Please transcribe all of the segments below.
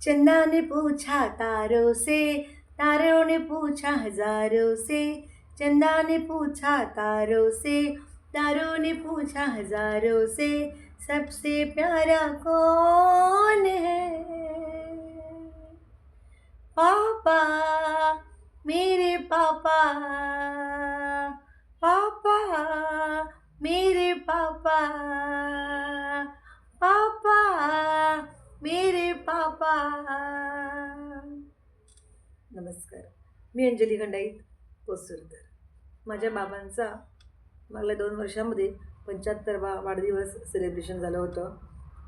चंदा ने पूछा तारों से, तारों ने पूछा हजारों से। चंदा ने पूछा तारों से, तारों ने पूछा हजारों से, सबसे प्यारा कौन है? पापा, मेरे पापा, पापा, मेरे पापा, पापा, मेरे पापा। नमस्कार, मी अंजली खंडाईत कोसुरकर. माझ्या बाबांचा मागल्या 2 वर्षामध्ये 75वा वाढदिवस सेलिब्रेशन झालं होतं.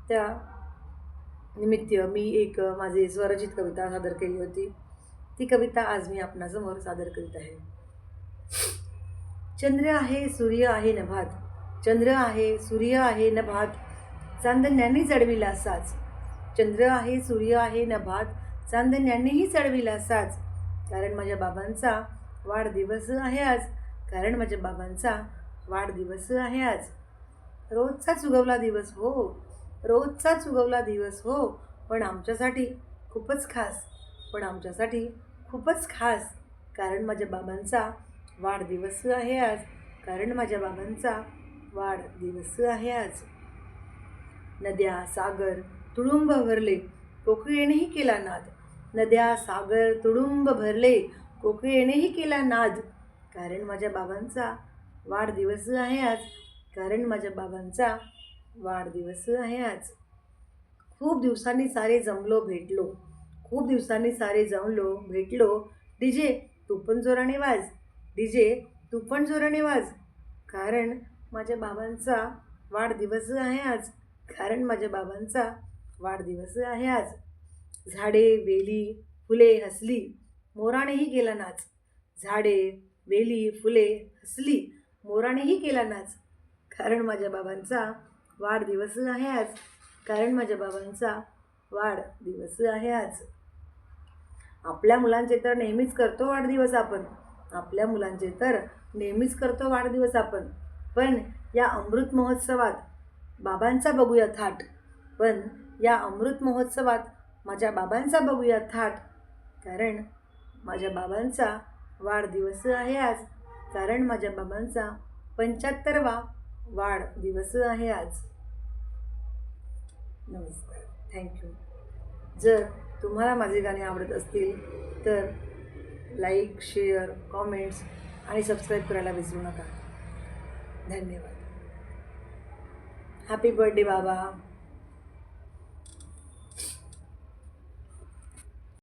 त्या निमित्त मी एक माझी स्वरचित कविता सादर केली होती. ती कविता आज मी आपणासमोर सादर करीत आहे. चंद्र आहे, सूर्य आहे नभात, चंद्र आहे, सूर्य आहे नभात, चांदण्याने चढविला साज. चंद्र आहे, सूर्य आहे नभात, चांदण्यानेही चढविला साज. कारण माझ्या बाबांचा वाढदिवस आहे आज. कारण माझ्या बाबांचा वाढदिवस आहे आज. रोजचाच उगवला दिवस हो, रोजचाच उगवला दिवस हो, पण आमच्यासाठी खूपच खास, पण आमच्यासाठी खूपच खास. कारण माझ्या बाबांचा वाढदिवस आहे आज. कारण माझ्या बाबांचा वाढदिवस आहे आज. नद्या सागर तुडुंब भरले, कोकिळेनेही केला नाद. नद्या सागर तुडुंब भरले, कोकिळेनेही केला नाद. कारण माझ्या बाबांचा वाढदिवस आहे आज. कारण माझ्या बाबांचा वाढदिवस आहे आज. खूप दिवसांनी सारे जमलो भेटलो, खूप दिवसांनी सारे जमलो भेटलो. डीजे तू पण जोराने वाज, डीजे तू पण जोराने वाज. कारण माझ्या बाबांचा वाढदिवस आहे आज. कारण माझ्या बाबांचा वाढदिवस आहे आज. झाडे वेली फुले हसली, मोरानेही केला नाच. झाडे वेली फुले हसली, मोरानेही केला नाच. कारण माझ्या बाबांचा वाढदिवस आहे आज. कारण माझ्या बाबांचा वाढदिवस आहे आज. आपल्या मुलांचे तर नेहमीच करतो वाढदिवस आपण, आपल्या मुलांचे तर नेहमीच करतो वाढदिवस आपण. पण या अमृत महोत्सवात बाबांचा बघूया थाट. पण या अमृत महोत्सवात माझ्या बाबांचा बघूया थाट. कारण माझ्या बाबांचा वाढदिवस आहे आज. कारण माझ्या बाबांचा 75वा वाढदिवस आहे आज. नमस्कार, थँक्यू. जर तुम्हाला माझे गाणे आवडत असतील तर लाईक, शेअर, कॉमेंट्स आणि सबस्क्राईब करायला विसरू नका. धन्यवाद. हॅपी बर्थडे बाबा.